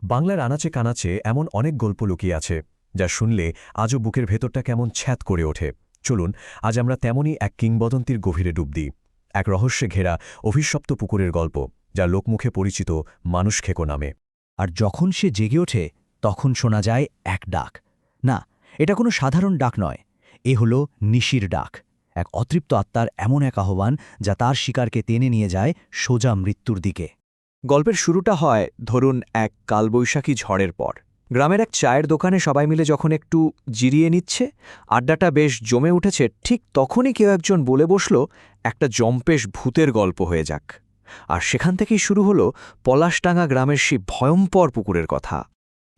বাংলার আনাচে কানাচে এমন অনেক গল্প লুকিয়ে আছে যা শুনলে আজও বুকের ভেতরটা কেমন ছ্যাঁত করে ওঠে। চলুন আজ আমরা তেমনই এক কিংবদন্তির গভীরে ডুব দিই। এক রহস্যে ঘেরা অভিশপ্ত পুকুরের গল্প, যা লোকমুখে পরিচিত মানুষ খেকো নামে। আর যখন সে জেগে ওঠে তখন শোনা যায় এক ডাক। না, এটা কোনো সাধারণ ডাক নয়, এ হলো নিশির ডাক। এক অতৃপ্ত আত্মার এমন এক আহ্বান যা তার শিকারকে টেনে নিয়ে যায় সোজা মৃত্যুর দিকে। গল্পের শুরুটা হয় ধরুন এক কালবৈশাখী ঝড়ের পর। গ্রামের এক চায়ের দোকানে সবাই মিলে যখন একটু জিরিয়ে নিচ্ছে, আড্ডাটা বেশ জমে উঠেছে, ঠিক তখনই কেউ একজন বলে বসল, একটা জম্পেশ ভূতের গল্প হয়ে যাক। আর সেখান থেকেই শুরু হলো পলাশডাঙ্গা গ্রামের সেই ভয়ম্কর পুকুরের কথা।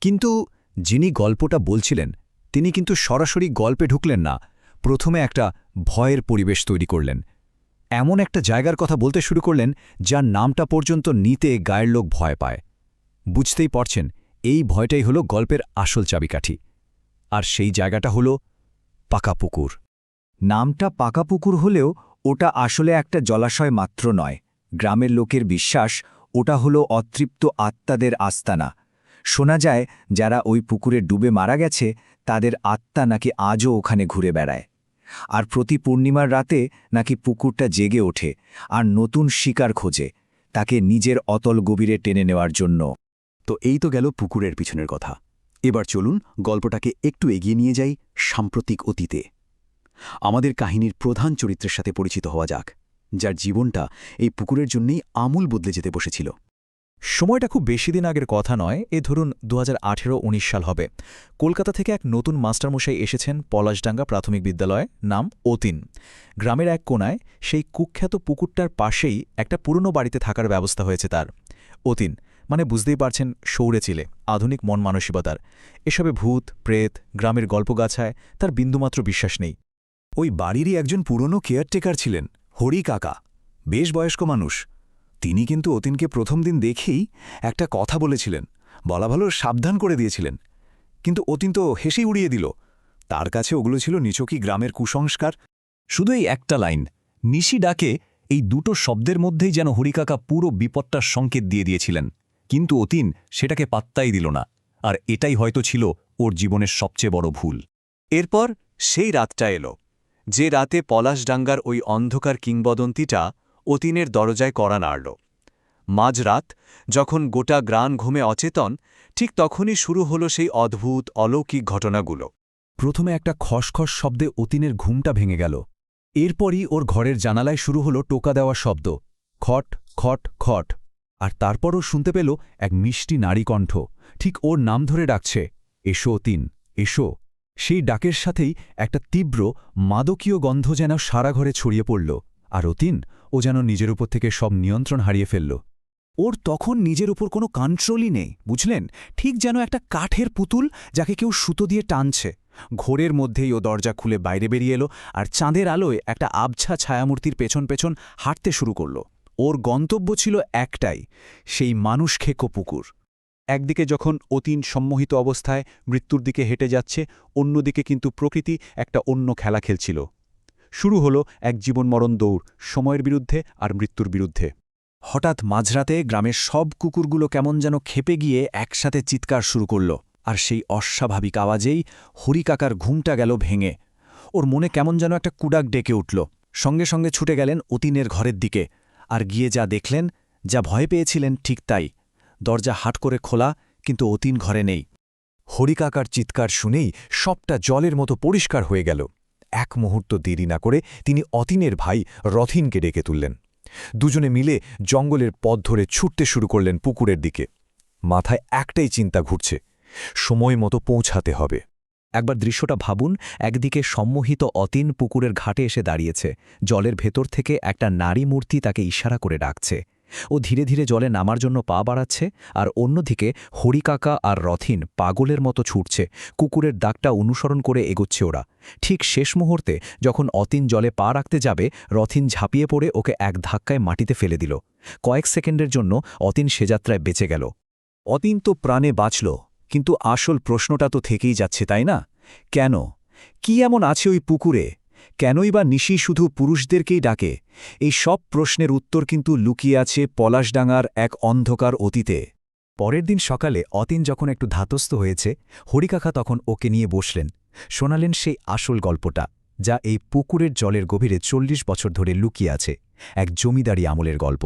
কিন্তু যিনি গল্পটা বলছিলেন তিনি কিন্তু সরাসরি গল্পে ঢুকলেন না, প্রথমে একটা ভয়ের পরিবেশ তৈরি করলেন। এমন একটা জায়গার কথা বলতে শুরু করলেন যার নামটা পর্যন্ত নিতে গায়ের লোক ভয় পায়। বুঝতেই পারছেন, এই ভয়টাই হলো গল্পের আসল চাবিকাঠি। আর সেই জায়গাটা হলো পাকা পুকুর। নামটা পাকা পুকুর হলেও ওটা আসলে একটা জলাশয় মাত্র নয়। গ্রামের লোকের বিশ্বাস ওটা হলো অতৃপ্ত আত্মাদের আস্তানা। শোনা যায় যারা ওই পুকুরে ডুবে মারা গেছে তাদের আত্মা নাকি আজও ওখানে ঘুরে বেড়ায়। আর প্রতি পূর্ণিমার রাতে নাকি পুকুরটা জেগে ওঠে আর নতুন শিকার খোঁজে, তাকে নিজের অতল গভীরে টেনে নেওয়ার জন্য। তো এই তো গেল পুকুরের পিছনের কথা। এবার চলুন গল্পটাকে একটু এগিয়ে নিয়ে যাই সাম্প্রতিক অতীতে। আমাদের কাহিনীর প্রধান চরিত্রের সাথে পরিচিত হওয়া যাক, যার জীবনটা এই পুকুরের জন্যই আমূল বদলে যেতে বসেছিল। সময়টা খুব বেশি দিন আগের কথা নয়, এ ধরুন 2018-19 সাল হবে। কলকাতা থেকে এক নতুন মাস্টারমশাই এসেছেন পলাশডাঙ্গা প্রাথমিক বিদ্যালয়ে, নাম অতীন। গ্রামের এক কোনায় সেই কুখ্যাত পুকুরটার পাশেই একটা পুরনো বাড়িতে থাকার ব্যবস্থা হয়েছে তার। অতীন মানে বুঝতেই পারছেন, শৌরে চিলে, আধুনিক মন মানসিকতার। এসবে ভূত প্রেত গ্রামের গল্পগাছায় তার বিন্দুমাত্র বিশ্বাস নেই। ওই বাড়িরই একজন পুরনো কেয়ারটেকার ছিলেন, হরি কাকা, বেশ বয়স্ক মানুষ। তিনি কিন্তু অতীনকে প্রথম দিন দেখেই একটা কথা বলেছিলেন, বলা ভালো সাবধান করে দিয়েছিলেন। কিন্তু অতীন তো হেসেই উড়িয়ে দিল। তার কাছে ওগুলো ছিল নিছকই গ্রামের কুসংস্কার। শুধু এই একটা লাইন, নিশি ডাকে, এই দুটো শব্দের মধ্যেই যেন হরিকাকা পুরো বিপদটার সংকেত দিয়ে দিয়েছিলেন। কিন্তু অতীন সেটাকে পাত্তাই দিল না। আর এটাই হয়তো ছিল ওর জীবনের সবচেয়ে বড় ভুল। এরপর সেই রাতটা এলো, যে রাতে পলাশডাঙ্গার ওই অন্ধকার কিংবদন্তিটা অতীনের দরজায় কড়া নাড়ল। মাঝরাত, যখন গোটা গ্রাম ঘুমে অচেতন, ঠিক তখনই শুরু হলো সেই অদ্ভুত অলৌকিক ঘটনাগুলো। প্রথমে একটা খসখস শব্দে অতীনের ঘুমটা ভেঙে গেল। এরপরই ওর ঘরের জানালায় শুরু হলো টোকা দেওয়া শব্দ, খট খট খট। আর তারপরও শুনতে পেল এক মিষ্টি নারী কণ্ঠ, ঠিক ওর নাম ধরে ডাকছে, এসো অতীন, এসো। সেই ডাকের সাথেই একটা তীব্র মাদকীয় গন্ধ যেন সারা ঘরে ছড়িয়ে পড়ল। আর অতীন, ও যেন নিজের উপর থেকে সব নিয়ন্ত্রণ হারিয়ে ফেলল। ওর তখন নিজের উপর কোনো কন্ট্রোলই নেই, বুঝলেন? ঠিক যেন একটা কাঠের পুতুল যাকে কেউ সুতো দিয়ে টানছে। ঘোরের মধ্যেই ও দরজা খুলে বাইরে বেরিয়ে এলো আর চাঁদের আলোয় একটা আবছা ছায়ামূর্তির পেছন পেছন হাঁটতে শুরু করল। ওর গন্তব্য ছিল একটাই, সেই মানুষ খেকো পুকুর। একদিকে যখন অতীন সম্মোহিত অবস্থায় মৃত্যুর দিকে হেঁটে যাচ্ছে, অন্যদিকে কিন্তু প্রকৃতি একটা অন্য খেলা খেলছিল। শুরু হলো এক জীবনমরণ দৌড়, সময়ের বিরুদ্ধে আর মৃত্যুর বিরুদ্ধে। হঠাৎ মাঝরাতে গ্রামের সব কুকুরগুলো কেমন যেন খেপে গিয়ে একসাথে চিৎকার শুরু করল। আর সেই অস্বাভাবিক আওয়াজেই হরিকাকার ঘুমটা গেল ভেঙে। ওর মনে কেমন যেন একটা কুডাক ডেকে উঠল। সঙ্গে সঙ্গে ছুটে গেলেন অতীনের ঘরের দিকে। আর গিয়ে যা দেখলেন, যা ভয় পেয়েছিলেন ঠিক তাই। দরজা হাট করে খোলা, কিন্তু অতীন ঘরে নেই। হরিকাকার চিৎকার শুনেই সবটা জলের মতো পরিষ্কার হয়ে গেল। এক মুহূর্ত দেরি না করে তিনি অতীনের ভাই রথিনকে ডেকে তুললেন। দুজনে মিলে জঙ্গলের পথ ধরে ছুটতে শুরু করলেন পুকুরের দিকে। মাথায় একটাই চিন্তা ঘুরছে, সময় মতো পৌঁছাতে হবে। একবার দৃশ্যটা ভাবুন, একদিকে সম্মোহিত অতীন পুকুরের ঘাটে এসে দাঁড়িয়েছে। জলের ভেতর থেকে একটা নারী মূর্তি তাকে ইশারা করে ডাকছে। ও ধীরে ধীরে জলে নামার জন্য পা বাড়াচ্ছে। আর অন্যদিকে হরিকাকা আর রথিন পাগলের মতো ছুটছে, কুকুরের দাগটা অনুসরণ করে এগোচ্ছে ওরা। ঠিক শেষ মুহূর্তে যখন অতীন জলে পা রাখতে যাবে, রথিন ঝাঁপিয়ে পড়ে ওকে এক ধাক্কায় মাটিতে ফেলে দিল। কয়েক সেকেন্ডের জন্য অতীন সে যাত্রায় বেঁচে গেল। অতীন তো প্রাণে বাঁচল, কিন্তু আসল প্রশ্নটা তো থেকেই যাচ্ছে, তাই না? কেন? কি এমন আছে ওই পুকুরে? কেনই বা নিশি শুধু পুরুষদেরকেই ডাকে? এই সব প্রশ্নের উত্তর কিন্তু লুকিয়ে আছে পলাশডাঙ্গার এক অন্ধকার অতীতে। পরের দিন সকালে অতীন যখন একটু ধাতস্থ হয়েছে হরিকাকা তখন ওকে নিয়ে বসলেন, শোনালেন সেই আসল গল্পটা, যা এই পুকুরের জলের গভীরে ৪০ বছর ধরে লুকিয়ে আছে, এক জমিদারি আমলের গল্প।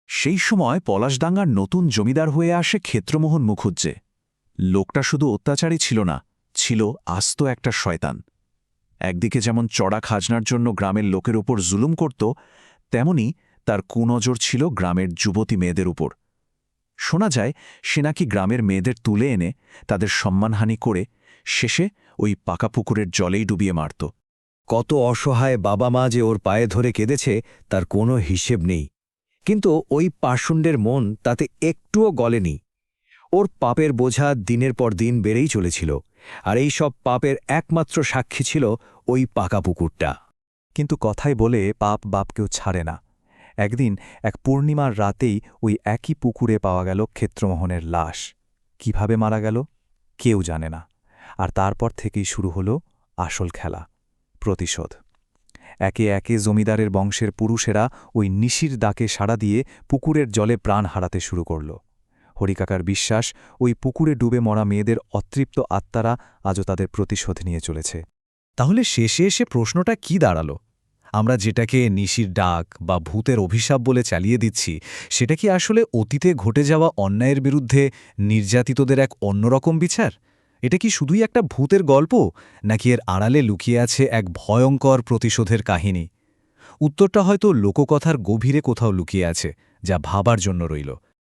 সেই সময় পলাশডাঙ্গার নতুন জমিদার হয়ে আসে ক্ষেত্রমোহন মুখুজ্জে। লোকটা শুধু অত্যাচারী ছিল না, ছিল আস্ত একটা শয়তান। একদিকে যেমন চড়া খাজনার জন্য গ্রামের লোকের উপর জুলুম করত, তেমনি তার কুনজর ছিল গ্রামের যুবতী মেয়েদের উপর। শোনা যায় সে নাকি গ্রামের মেয়েদের তুলে এনে তাদের সম্মানহানি করে শেষে ওই পাকা পুকুরের জলেই ডুবিয়ে মারত। কত অসহায় বাবা মা যে ওর পায়ে ধরে কেঁদেছে তার কোনো হিসেব নেই, কিন্তু ওই পাষণ্ডের মন তাতে একটুও গলেনি। ওর পাপের বোঝা দিনের পর দিন বেড়েই চলেছিল, আর এই সব পাপের একমাত্র সাক্ষী ছিল ওই পাকা পুকুরটা। কিন্তু কথায় বলে পাপ বাপকেও ছাড়ে না। একদিন এক পূর্ণিমার রাতেই ওই একই পুকুরে পাওয়া গেল ক্ষেত্রমোহনের লাশ। কিভাবে মারা গেল কেউ জানে না। আর তারপর থেকেই শুরু হলো আসল খেলা, প্রতিশোধ। একে একে জমিদারের বংশের পুরুষেরা ওই নিশির ডাকে সাড়া দিয়ে পুকুরের জলে প্রাণ হারাতে শুরু করল। হরিকাকার বিশ্বাস, ওই পুকুরে ডুবে মরা মেয়েদের অতৃপ্ত আত্মারা আজও তাদের প্রতিশোধ নিয়ে চলেছে। তাহলে শেষে এসে প্রশ্নটা কি দাঁড়ালো? আমরা যেটাকে নিশির ডাক বা ভূতের অভিশাপ বলে চালিয়ে দিচ্ছি, সেটা কি আসলে অতীতে ঘটে যাওয়া অন্যায়ের বিরুদ্ধে নির্যাতিতদের এক অন্যরকম বিচার? এটা কি শুধুই একটা ভূতের গল্প, নাকি এর আড়ালে লুকিয়ে আছে এক ভয়ঙ্কর প্রতিশোধের কাহিনী? উত্তরটা হয়তো লোককথার গভীরে কোথাও লুকিয়ে আছে, যা ভাবার জন্য রইল।